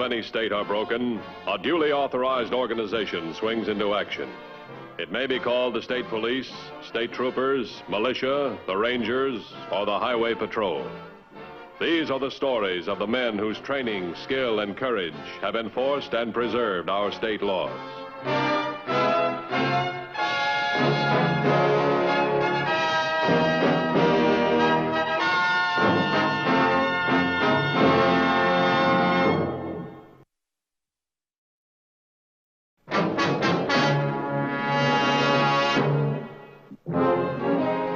of any state are broken, a duly authorized organization swings into action. It may be called the state police, state troopers, militia, the rangers, or the highway patrol. These are the stories of the men whose training, skill, and courage have enforced and preserved our state laws.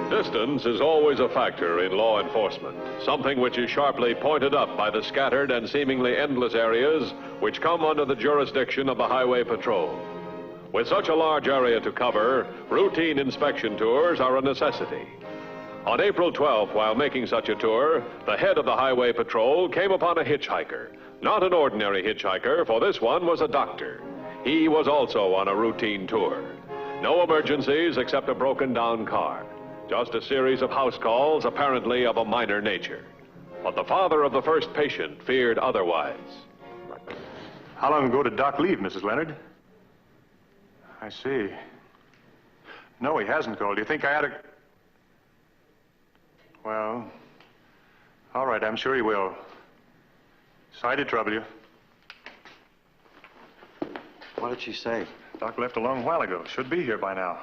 Distance is always a factor in law enforcement, something which is sharply pointed up by the scattered and seemingly endless areas which come under the jurisdiction of the Highway Patrol. With such a large area to cover, routine inspection tours are a necessity. On April 12th, while making such a tour, the head of the Highway Patrol came upon a hitchhiker. Not an ordinary hitchhiker, for this one was a doctor. He was also on a routine tour. No emergencies except a broken-down car. Just a series of house calls, apparently of a minor nature. But the father of the first patient feared otherwise. How long ago did Doc leave, Mrs. Leonard? I see. No, he hasn't called. Do you think I ought to... Well, all right, I'm sure he will. Sorry to trouble you. What did she say? Doc left a long while ago. Should be here by now.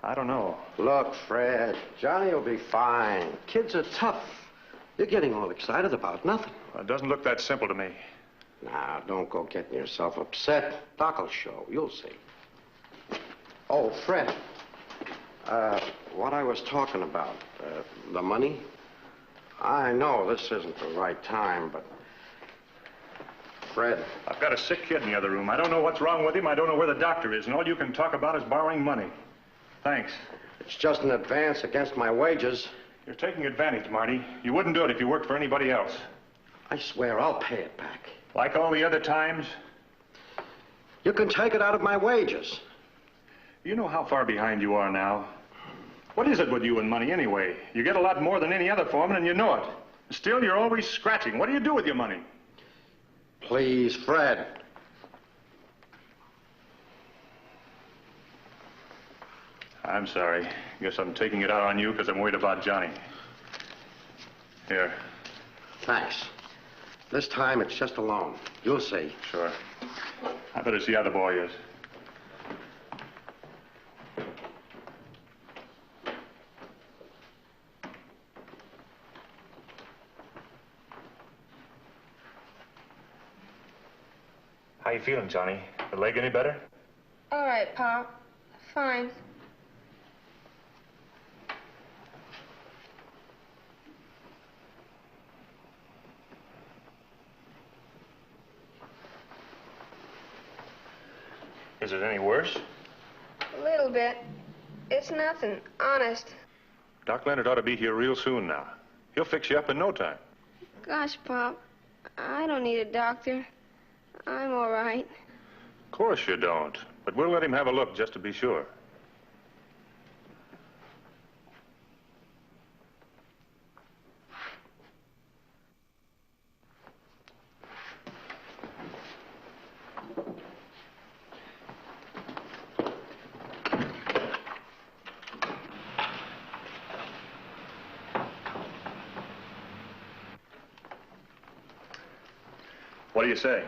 I don't know. Look, Fred, Johnny will be fine. Kids are tough. You're getting all excited about nothing. Well, it doesn't look that simple to me. Now, don't go getting yourself upset. Doc will show. You'll see. Oh, Fred. What I was talking about, the money. I know this isn't the right time, but... Fred. I've got a sick kid in the other room. I don't know what's wrong with him. I don't know where the doctor is, and all you can talk about is borrowing money. Thanks. It's just an advance against my wages. You're taking advantage, Marty. You wouldn't do it if you worked for anybody else. I swear I'll pay it back. Like all the other times? You can take it out of my wages. You know how far behind you are now. What is it with you and money anyway? You get a lot more than any other foreman and you know it. Still, you're always scratching. What do you do with your money? Please, Fred. I'm sorry. Guess I'm taking it out on you because I'm worried about Johnny. Here. Thanks. This time it's just a loan. You'll see. Sure. I better see how the boy is. How you feeling, Johnny? The leg any better? All right, Pop. Fine. Is it any worse? A little bit. It's nothing, honest. Doc Leonard ought to be here real soon now. He'll fix you up in no time. Gosh, Pop, I don't need a doctor. I'm all right. Of course you don't. But we'll let him have a look just to be sure. What do you say?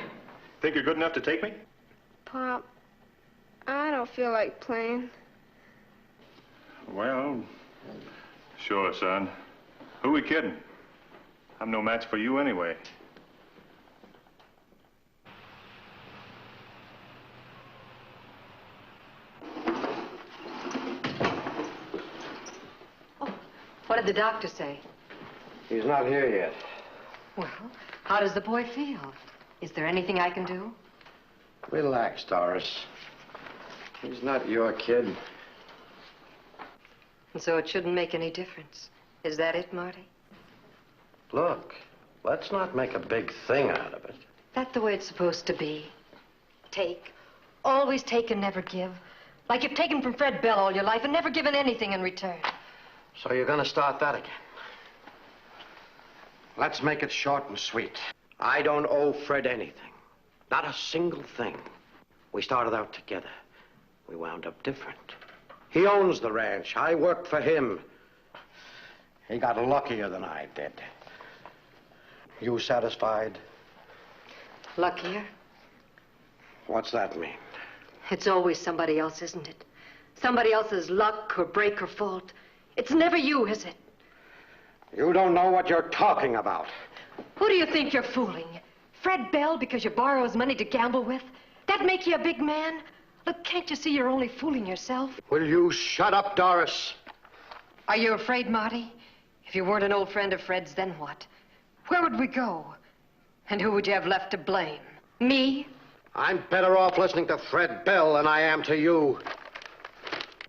Think you're good enough to take me? Pop, I don't feel like playing. Well, sure, son. Who we kidding? I'm no match for you anyway. Oh, what did the doctor say? He's not here yet. Well, how does the boy feel? Is there anything I can do? Relax, Doris. He's not your kid. And so it shouldn't make any difference. Is that it, Marty? Look, let's not make a big thing out of it. That's the way it's supposed to be. Take. Always take and never give. Like you've taken from Fred Bell all your life and never given anything in return. So you're gonna start that again. Let's make it short and sweet. I don't owe Fred anything. Not a single thing. We started out together. We wound up different. He owns the ranch. I worked for him. He got luckier than I did. You satisfied? Luckier? What's that mean? It's always somebody else, isn't it? Somebody else's luck or break or fault. It's never you, is it? You don't know what you're talking about. Who do you think you're fooling? Fred Bell, because you borrow his money to gamble with? That make you a big man? Look, can't you see you're only fooling yourself? Will you shut up, Doris? Are you afraid, Marty? If you weren't an old friend of Fred's, then what? Where would we go? And who would you have left to blame? Me? I'm better off listening to Fred Bell than I am to you.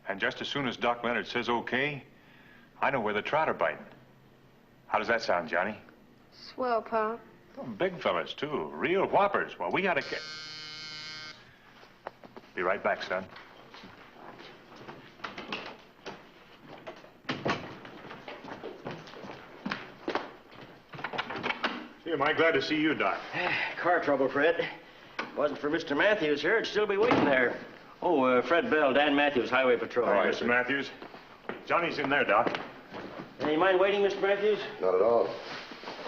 And just as soon as Doc Leonard says okay, I know where the trout are biting. How does that sound, Johnny? Swell, Pop. Oh, big fellas, too. Real whoppers. Well, we gotta get... Be right back, son. Gee, am I glad to see you, Doc. Car trouble, Fred. Wasn't for Mr. Mathews here, it'd still be waiting there. Oh, Fred Bell, Dan Mathews, Highway Patrol. All right, Mr. Mathews. Johnny's in there, Doc. You mind waiting, Mr. Mathews? Not at all.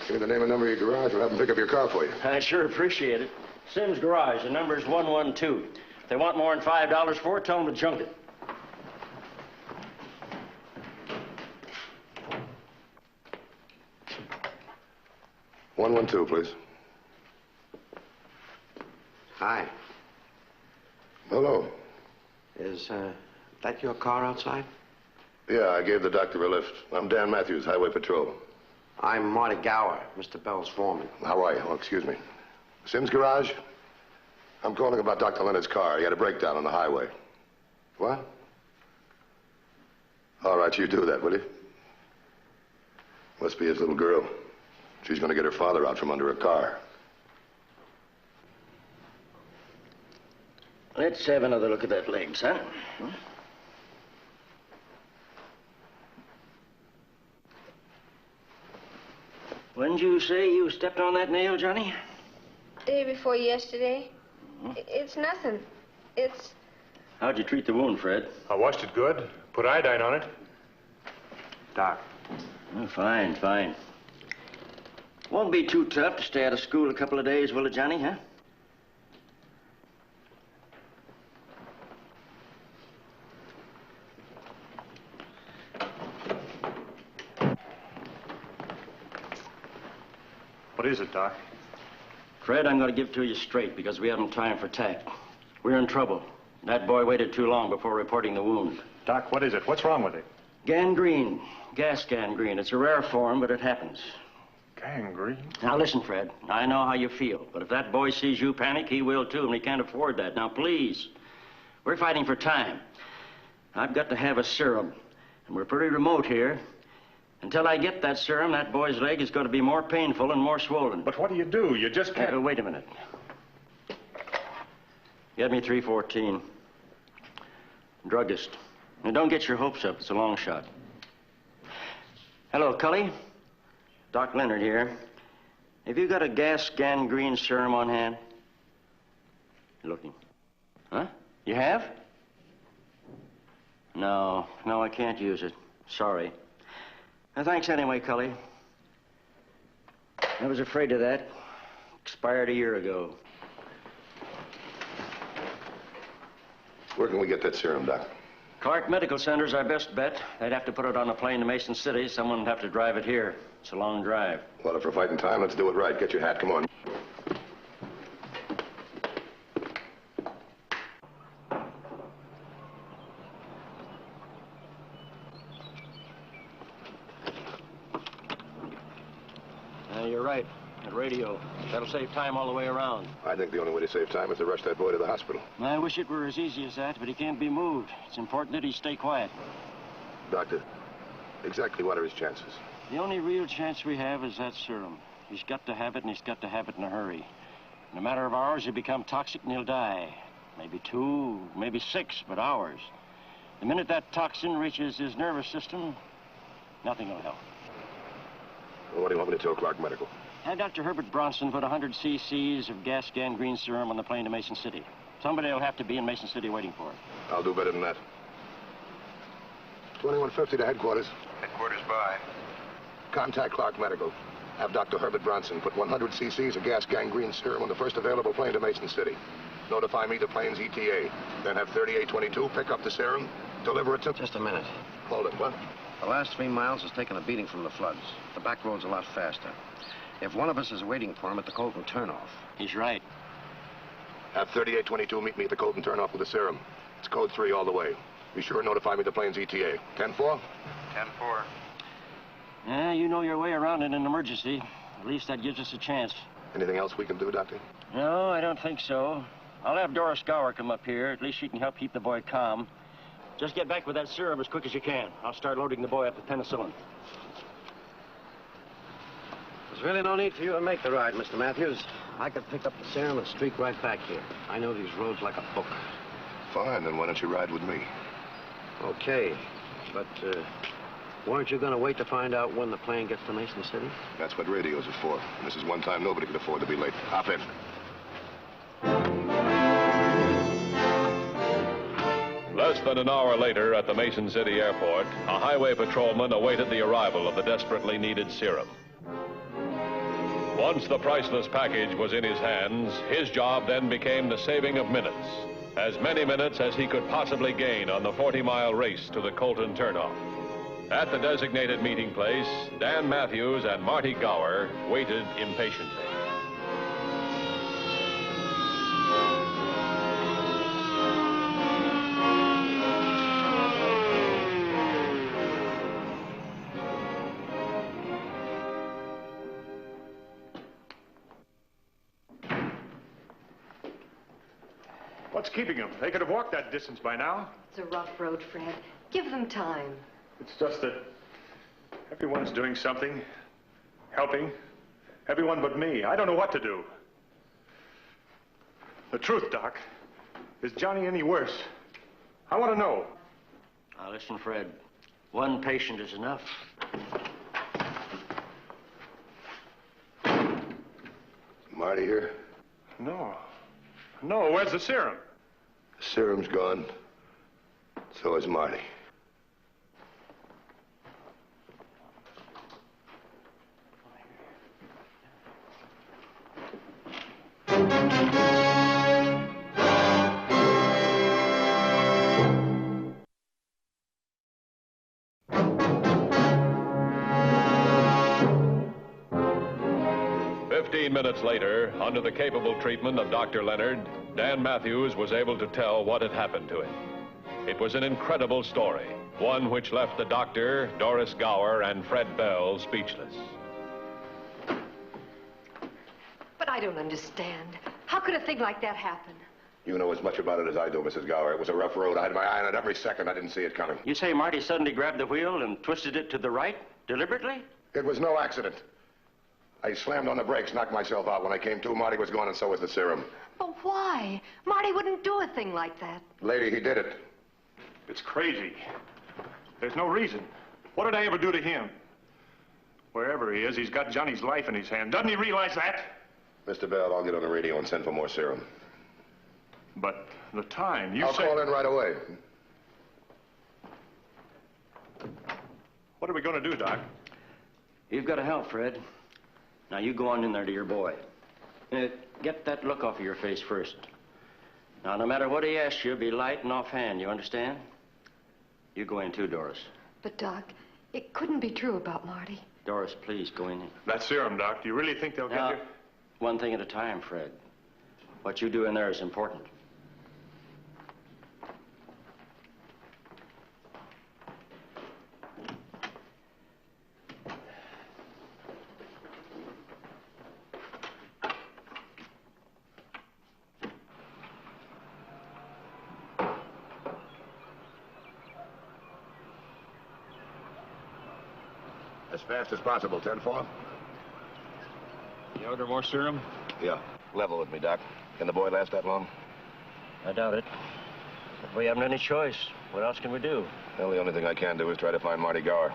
Give me the name and number of your garage. We'll have them pick up your car for you. I sure appreciate it. Sims Garage, the number's 112. If they want more than $5 for it, tell them to junk it. $112, please. Hi. Hello. Is, that your car outside? Yeah, I gave the doctor a lift. I'm Dan Mathews, Highway Patrol. I'm Marty Gower, Mr. Bell's foreman. How are you? Oh, excuse me. Sims Garage? I'm calling about Dr. Leonard's car. He had a breakdown on the highway. What? All right, you do that, will you? Must be his little girl. She's going to get her father out from under a car. Let's have another look at that leg, son. When'd you say you stepped on that nail, Johnny? Day before yesterday. It's nothing. It's... How'd you treat the wound, Fred? I washed it good. Put iodine on it. Doc. Oh, fine, fine. Won't be too tough to stay out of school a couple of days, will it, Johnny, huh? What is it, Doc? Fred, I'm going to give it to you straight because we haven't time for tact. We're in trouble. That boy waited too long before reporting the wound. Doc, what is it? What's wrong with it? Gangrene. Gas gangrene. It's a rare form, but it happens. Gangrene? Now, listen, Fred. I know how you feel, but if that boy sees you panic, he will, too, and he can't afford that. Now, please. We're fighting for time. I've got to have a serum, and we're pretty remote here. Until I get that serum, that boy's leg is going to be more painful and more swollen. But what do? You just can't... Wait a minute. Get me 314. Druggist. Now, don't get your hopes up. It's a long shot. Hello, Cully. Doc Leonard here. Have you got a gas gangrene serum on hand? Looking. Huh? You have? No, I can't use it. Sorry. Thanks anyway, Cully. I was afraid of that. Expired a year ago. Where can we get that serum, Doc? Clark Medical Center's our best bet. They'd have to put it on a plane to Mason City. Someone would have to drive it here. It's a long drive. Well, if we're fighting time, let's do it right. Get your hat. Come on. You're right. That radio. That'll save time all the way around. I think the only way to save time is to rush that boy to the hospital. I wish it were as easy as that, but he can't be moved. It's important that he stay quiet. Doctor, exactly what are his chances? The only real chance we have is that serum. He's got to have it, and he's got to have it in a hurry. In a matter of hours, he'll become toxic and he'll die. Maybe 2, maybe 6, but hours. The minute that toxin reaches his nervous system, nothing will help. Well, what do you want me to tell Clark Medical? Have Dr. Herbert Bronson put 100 cc's of gas gangrene serum on the plane to Mason City. Somebody will have to be in Mason City waiting for it. I'll do better than that. 2150 to headquarters. Headquarters by. Contact Clark Medical. Have Dr. Herbert Bronson put 100 cc's of gas gangrene serum on the first available plane to Mason City. Notify me the plane's ETA. Then have 3822 pick up the serum, deliver it to... Just a minute. Hold it, what? The last 3 miles has taken a beating from the floods. The back road's a lot faster. If one of us is waiting for him at the Colton turnoff. He's right. Have 3822 meet me at the Colton turnoff with the serum. It's code 3 all the way. Be sure and notify me the plane's ETA. 10-4? 10-4. Yeah, you know your way around in an emergency. At least that gives us a chance. Anything else we can do, Doctor? No, I don't think so. I'll have Doris Gower come up here. At least she can help keep the boy calm. Just get back with that serum as quick as you can. I'll start loading the boy up with penicillin. There's really no need for you to make the ride, Mr. Mathews. I could pick up the serum and streak right back here. I know these roads like a book. Fine, then why don't you ride with me? Okay, but weren't you going to wait to find out when the plane gets to Mason City? That's what radios are for. And this is one time nobody could afford to be late. Hop in. Less than an hour later at the Mason City airport, a highway patrolman awaited the arrival of the desperately needed serum. Once the priceless package was in his hands, his job then became the saving of minutes. As many minutes as he could possibly gain on the 40-mile race to the Colton turnoff. At the designated meeting place, Dan Mathews and Marty Gower waited impatiently. What's keeping them? They could have walked that distance by now. It's a rough road, Fred. Give them time. It's just that everyone's doing something, helping. Everyone but me. I don't know what to do. The truth, Doc. Is Johnny any worse? I want to know. Now, listen, Fred. One patient is enough. Marty here? No. No, where's the serum? The serum's gone. So is Marty. Minutes later, under the capable treatment of Dr. Leonard, Dan Mathews was able to tell what had happened to him. It was an incredible story, one which left the doctor, Doris Gower, and Fred Bell speechless. But I don't understand. How could a thing like that happen? You know as much about it as I do, Mrs. Gower. It was a rough road. I had my eye on it every second. I didn't see it coming. You say Marty suddenly grabbed the wheel and twisted it to the right, deliberately? It was no accident. I slammed on the brakes, knocked myself out. When I came to, Marty was gone, and so was the serum. But why? Marty wouldn't do a thing like that. Lady, he did it. It's crazy. There's no reason. What did I ever do to him? Wherever he is, he's got Johnny's life in his hand. Doesn't he realize that? Mr. Bell, I'll get on the radio and send for more serum. But the time, you I'll said... call in right away. What are we going to do, Doc? You've got to help, Fred. Now, you go on in there to your boy. Get that look off of your face first. Now, no matter what he asks you, be light and offhand, you understand? You go in too, Doris. But, Doc, it couldn't be true about Marty. Doris, please, go in. That serum, Doc. Do you really think they'll Now, get you? one thing at a time, Fred. What you do in there is important. As fast as possible, 10-4. You order more serum? Yeah. Level with me, Doc. Can the boy last that long? I doubt it. But we haven't any choice. What else can we do? Well, the only thing I can do is try to find Marty Gower.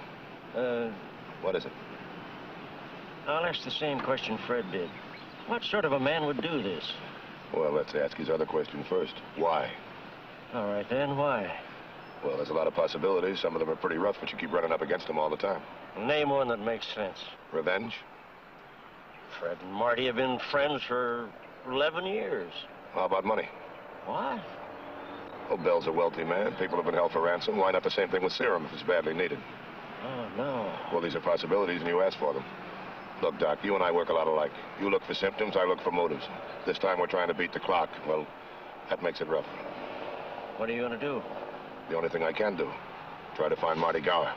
What is it? I'll ask the same question Fred did. What sort of a man would do this? Well, let's ask his other question first. Why? All right, then, why? Well, there's a lot of possibilities. Some of them are pretty rough, but you keep running up against them all the time. Name one that makes sense. Revenge? Fred and Marty have been friends for 11 years. How about money? What? Well, Bell's a wealthy man. People have been held for ransom. Why not the same thing with serum if it's badly needed? Oh, no. Well, these are possibilities, and you ask for them. Look, Doc, you and I work a lot alike. You look for symptoms, I look for motives. This time we're trying to beat the clock. Well, that makes it rough. What are you going to do? The only thing I can do. Try to find Marty Gower.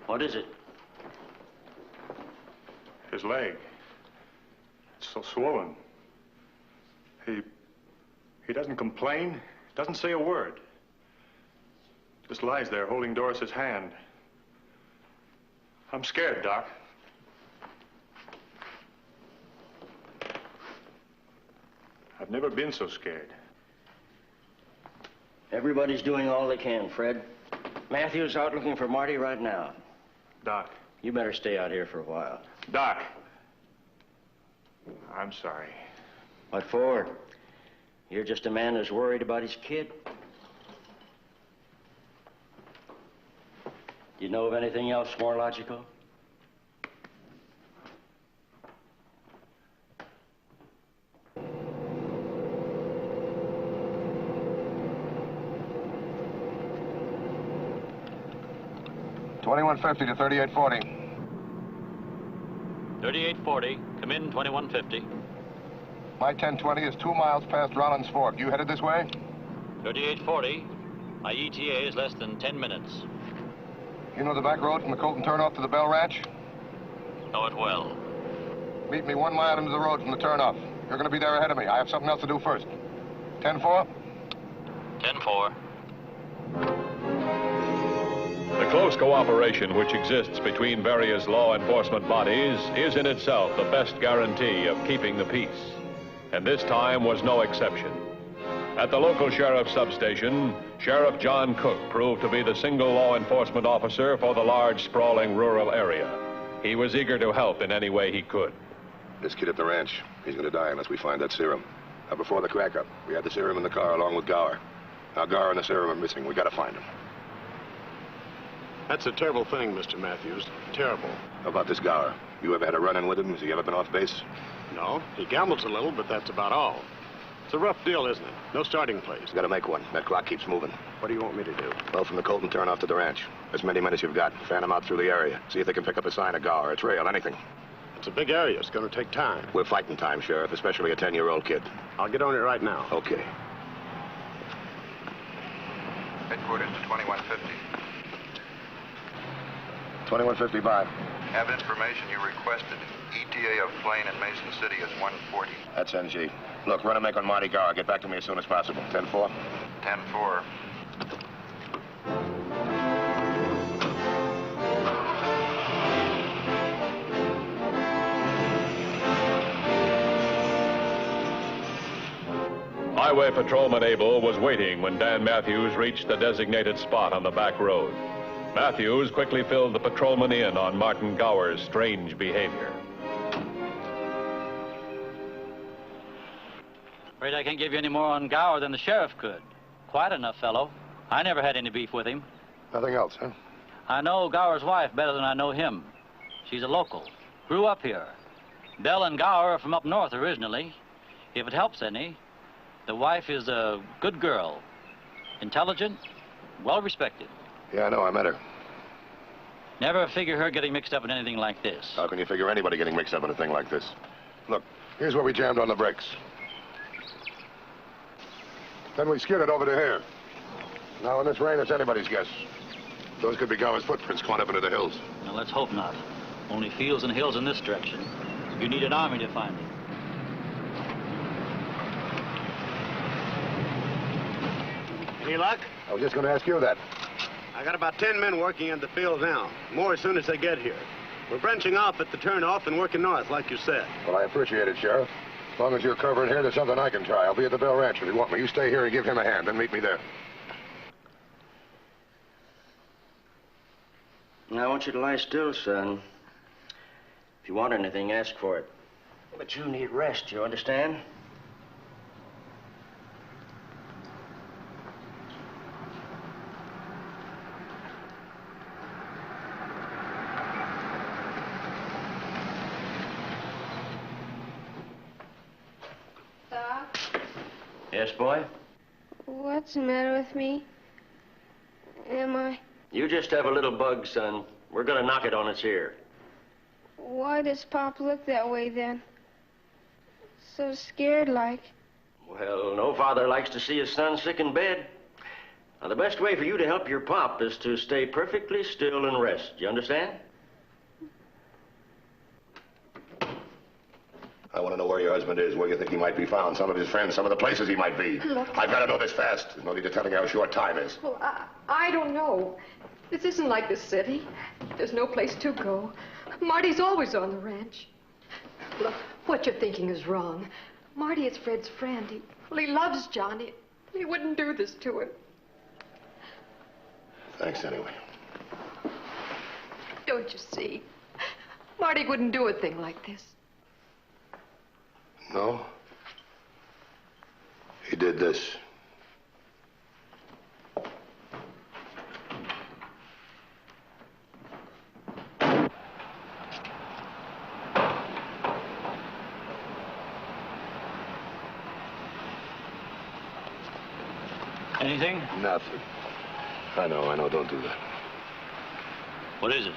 What is it? His leg. It's so swollen. He doesn't complain, doesn't say a word. Just lies there holding Doris's hand. I'm scared, Doc. I've never been so scared. Everybody's doing all they can, Fred. Mathews out looking for Marty right now. Doc. You better stay out here for a while. Doc. I'm sorry. What for? You're just a man who's worried about his kid. Do you know of anything else more logical? $21.50 to $38.40. 3840, come in 2150. My 1020 is 2 miles past Rollins Fork. You headed this way? 3840, my ETA is less than 10 minutes. You know the back road from the Colton turnoff to the Bell Ranch? Know it well. Meet me 1 mile into the road from the turnoff. You're going to be there ahead of me. I have something else to do first. 10-4? 10-4. The close cooperation which exists between various law enforcement bodies is in itself the best guarantee of keeping the peace. And this time was no exception. At the local sheriff's substation, Sheriff John Cook proved to be the single law enforcement officer for the large, sprawling rural area. He was eager to help in any way he could. This kid at the ranch, he's going to die unless we find that serum. Now, before the crack-up, we had the serum in the car along with Gower. Now, Gower and the serum are missing. We got to find him. That's a terrible thing, Mr. Mathews. Terrible. How about this Gower? You ever had a run-in with him? Has he ever been off base? No, he gambles a little, but that's about all. It's a rough deal, isn't it? No starting place. You got to make one. That clock keeps moving. What do you want me to do? Well, from the Colton turnoff to the ranch. As many men as you've got. Fan them out through the area. See if they can pick up a sign of Gower, a trail, anything. It's a big area. It's going to take time. We're fighting time, Sheriff, especially a 10-year-old kid. I'll get on it right now. Okay. Headquarters to 2150. 2155. Have information you requested. ETA of plane in Mason City is 140. That's NG. Look, run a make on Marty Gower. Get back to me as soon as possible. 10-4. 10-4. Highway Patrolman Abel was waiting when Dan Mathews reached the designated spot on the back road. Mathews quickly filled the patrolman in on Martin Gower's strange behavior. Afraid I can't give you any more on Gower than the sheriff could. Quiet enough fellow. I never had any beef with him. Nothing else, huh? I know Gower's wife better than I know him. She's a local. Grew up here. Bell and Gower are from up north originally. If it helps any, the wife is a good girl. Intelligent, well-respected. Yeah, I know. I met her. Never figure her getting mixed up in anything like this. How can you figure anybody getting mixed up in a thing like this? Look, here's where we jammed on the brakes. Then we skidded over to here. Now, in this rain, it's anybody's guess. Those could be Gower's footprints going up into the hills. Now, let's hope not. Only fields and hills in this direction. You need an army to find him. Any luck? I was just going to ask you that. I got about 10 men working in the field now. More as soon as they get here. We're branching off at the turnoff and working north, like you said. Well, I appreciate it, Sheriff. As long as you're covering here, there's something I can try. I'll be at the Bell Ranch if you want me. You stay here and give him a hand, then meet me there. Now, I want you to lie still, son. If you want anything, ask for it. But you need rest, you understand? Doc? Yes, boy? What's the matter with me? Am I... You just have a little bug, son. We're gonna knock it on its ear. Why does Pop look that way, then? So scared like. Well, no father likes to see his son sick in bed. Now, the best way for you to help your pop is to stay perfectly still and rest. You understand? I want to know where your husband is, where you think he might be found, some of his friends, some of the places he might be. Look. I've got to know this fast. There's no need to telling you how short time is. Well, I don't know. This isn't like the city. There's no place to go. Marty's always on the ranch. Look, what you're thinking is wrong. Marty is Fred's friend. He loves Johnny. He wouldn't do this to him. Thanks anyway. Don't you see? Marty wouldn't do a thing like this. No? He did this. Anything? Nothing. I know, don't do that. What is it?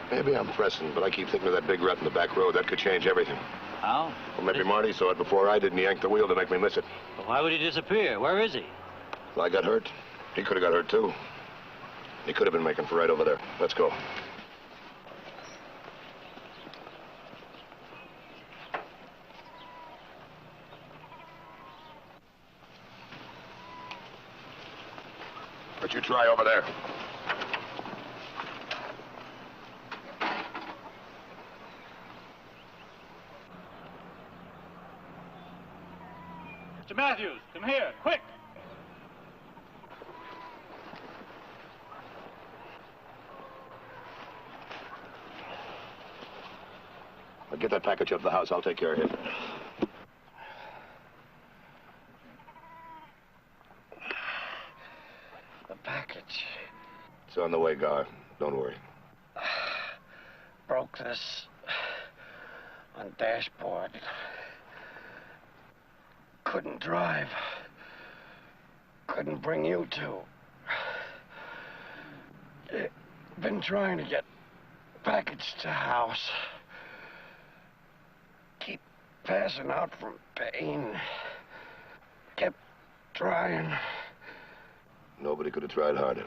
Maybe I'm pressing, but I keep thinking of that big rut in the back road. That could change everything. How? Well, maybe Marty saw it before I did, and he yanked the wheel to make me miss it. Well, why would he disappear? Where is he? Well, I got hurt. He could have got hurt, too. He could have been making for right over there. Let's go. But you try over there. Mr. Mathews, come here, quick! Well, get that package up to the house. I'll take care of it. The package. It's on the way, Gar. Don't worry. Broke this on dashboard. Couldn't drive. Couldn't bring you two. Been trying to get package to house. Keep passing out from pain. Kept trying. Nobody could have tried harder.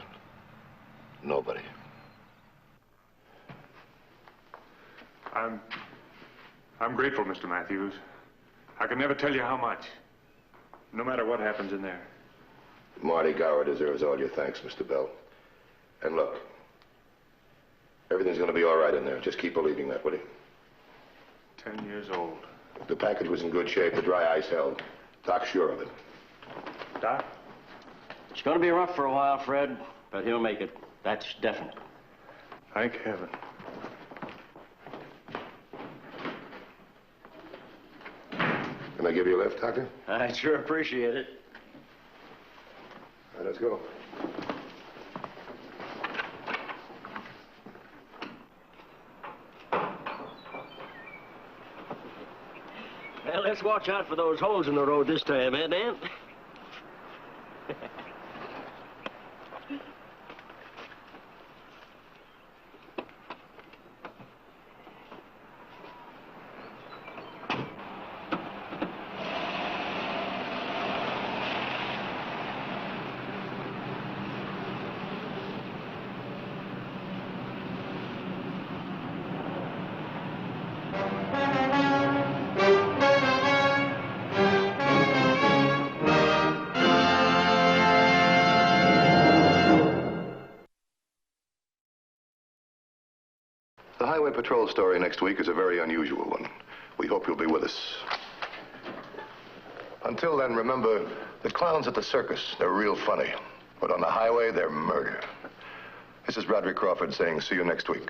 Nobody. I'm grateful, Mr. Mathews. I can never tell you how much. No matter what happens in there. Marty Gower deserves all your thanks, Mr. Bell. And look, everything's going to be all right in there. Just keep believing that, will you? 10 years old. The package was in good shape. The dry ice held. Doc's sure of it. Doc? It's going to be rough for a while, Fred, but he'll make it. That's definite. Thank heaven. Can I give you a lift, Doctor? I'd sure appreciate it. All right, let's go. Well, let's watch out for those holes in the road this time, eh, Dan? patrol story next week is a very unusual one. We hope you'll be with us. Until then, remember, the clowns at the circus, they're real funny. But on the highway, they're murder. This is Broderick Crawford saying see you next week.